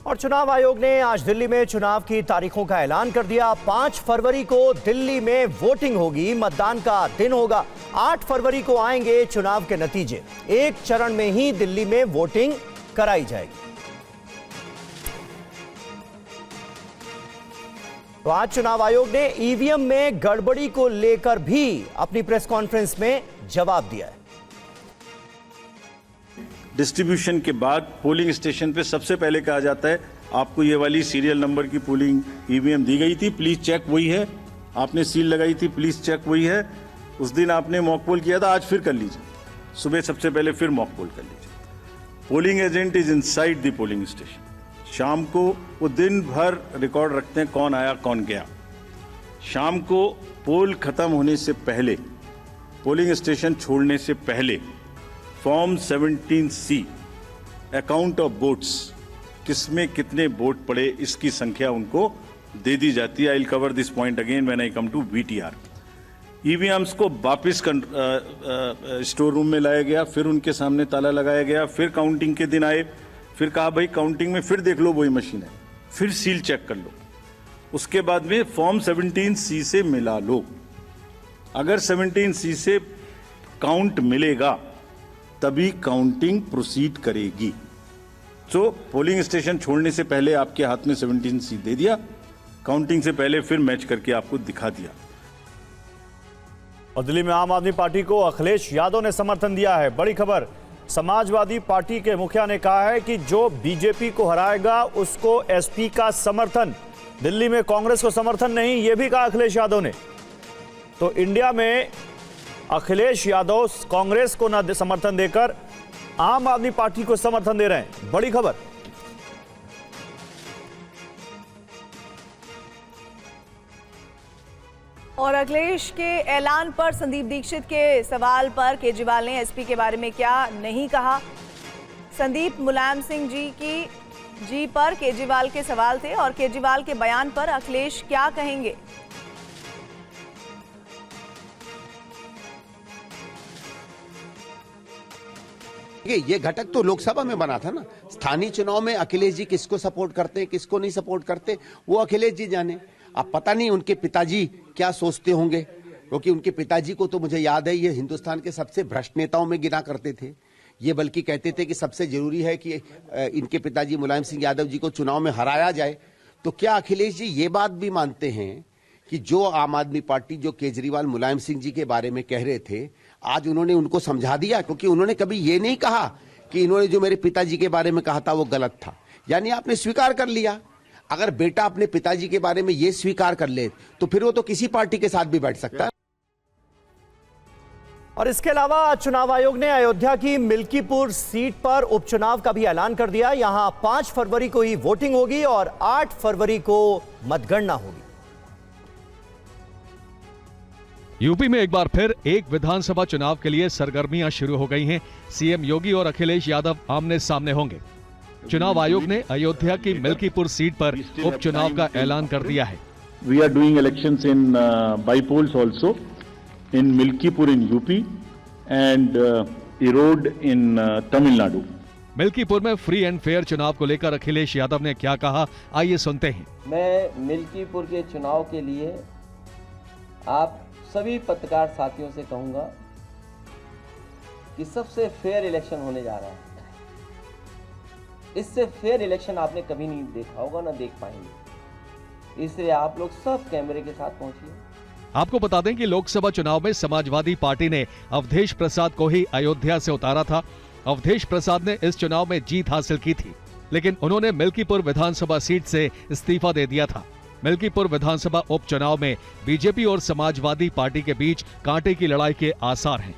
और चुनाव आयोग ने आज दिल्ली में चुनाव की तारीखों का ऐलान कर दिया। 5 फरवरी को दिल्ली में वोटिंग होगी, मतदान का दिन होगा। 8 फरवरी को आएंगे चुनाव के नतीजे। एक चरण में ही दिल्ली में वोटिंग कराई जाएगी। तो आज चुनाव आयोग ने ईवीएम में गड़बड़ी को लेकर भी अपनी प्रेस कॉन्फ्रेंस में जवाब दिया है। डिस्ट्रीब्यूशन के बाद पोलिंग स्टेशन पे सबसे पहले कहा जाता है आपको ये वाली सीरियल नंबर की पोलिंग ईवीएम दी गई थी, प्लीज चेक वही है। आपने सील लगाई थी, प्लीज चेक वही है। उस दिन आपने मॉक पोल किया था, आज फिर कर लीजिए। सुबह सबसे पहले फिर मॉक पोल कर लीजिए। Polling agent is inside the polling station. शाम को वो दिन भर रिकॉर्ड रखते हैं कौन आया कौन गया। शाम को पोल खत्म होने से पहले, पोलिंग स्टेशन छोड़ने से पहले form 17C account of votes, किसमें कितने वोट पड़े इसकी संख्या उनको दे दी जाती है। I will cover this point again when I come to VTR। EVMs को वापस स्टोर रूम में लाया गया, फिर उनके सामने ताला लगाया गया, फिर काउंटिंग के दिन आए, फिर कहा भाई काउंटिंग में फिर देख लो वही मशीन है, फिर सील चेक कर लो। उसके बाद में फॉर्म 17C से मिला लो। अगर 17C से काउंट मिलेगा तभी काउंटिंग प्रोसीड करेगी। तो पोलिंग स्टेशन छोड़ने से पहले आपके हाथ में 17C दे दिया, काउंटिंग से पहले फिर मैच करके आपको दिखा दिया। और दिल्ली में आम आदमी पार्टी को अखिलेश यादव ने समर्थन दिया है। बड़ी खबर, समाजवादी पार्टी के मुखिया ने कहा है कि जो बीजेपी को हराएगा उसको एसपी का समर्थन। दिल्ली में कांग्रेस को समर्थन नहीं, यह भी कहा अखिलेश यादव ने। तो इंडिया में अखिलेश यादव कांग्रेस को न समर्थन देकर आम आदमी पार्टी को समर्थन दे रहे हैं। बड़ी खबर। और अखिलेश के ऐलान पर संदीप दीक्षित के सवाल पर केजरीवाल ने एसपी के बारे में क्या नहीं कहा। संदीप, मुलायम सिंह जी पर केजरीवाल के सवाल थे और केजरीवाल के बयान पर अखिलेश क्या कहेंगे। ये घटक तो लोकसभा में बना था ना। स्थानीय चुनाव में अखिलेश जी किसको सपोर्ट करते हैं, किसको नहीं सपोर्ट करते, वो अखिलेश जी जाने। अब पता नहीं उनके पिताजी क्या सोचते होंगे, क्योंकि उनके पिताजी को तो मुझे याद है ये हिंदुस्तान के सबसे भ्रष्ट नेताओं में गिना करते थे। ये बल्कि कहते थे कि सबसे जरूरी है कि इनके पिताजी मुलायम सिंह यादव जी को चुनाव में हराया जाए। तो क्या अखिलेश जी ये बात भी मानते हैं कि जो आम आदमी पार्टी, जो केजरीवाल मुलायम सिंह जी के बारे में कह रहे थे, आज उन्होंने उनको समझा दिया? क्योंकि उन्होंने कभी ये नहीं कहा कि इन्होंने जो मेरे पिताजी के बारे में कहा था वो गलत था। यानी आपने स्वीकार कर लिया। अगर बेटा अपने पिताजी के बारे में ये स्वीकार कर ले तो फिर वो तो किसी पार्टी के साथ भी बैठ सकता है। और इसके अलावा चुनाव आयोग ने अयोध्या की मिल्कीपुर सीट पर उपचुनाव का भी ऐलान कर दिया। यहां 5 फरवरी को ही वोटिंग होगी और 8 फरवरी को मतगणना होगी। यूपी में एक बार फिर एक विधानसभा चुनाव के लिए सरगर्मियां शुरू हो गई हैं। सीएम योगी और अखिलेश यादव आमने सामने होंगे। चुनाव आयोग ने अयोध्या की मिल्कीपुर सीट पर उपचुनाव का ऐलान कर दिया है। We are doing elections in by polls also in Milkipur in UP and Erode in Tamil Nadu. Milkipur में फ्री एंड फेयर चुनाव को लेकर अखिलेश यादव ने क्या कहा, आइए सुनते हैं। मैं मिल्कीपुर के चुनाव के लिए आप सभी पत्रकार साथियों से कहूंगा कि सबसे फेयर इलेक्शन होने जा रहा है। इससे फेयर इलेक्शन आपने कभी नहीं देखा होगा, ना देख पाएंगे। इसलिए आप लोग सब कैमरे के साथ पहुंचिए। आपको बता दें कि लोकसभा चुनाव में समाजवादी पार्टी ने अवधेश प्रसाद को ही अयोध्या से उतारा था। अवधेश प्रसाद ने इस चुनाव में जीत हासिल की थी, लेकिन उन्होंने मिल्कीपुर विधानसभा सीट से इस्तीफा दे दिया था। मिल्कीपुर विधानसभा उपचुनाव में बीजेपी और समाजवादी पार्टी के बीच कांटे की लड़ाई के आसार हैं।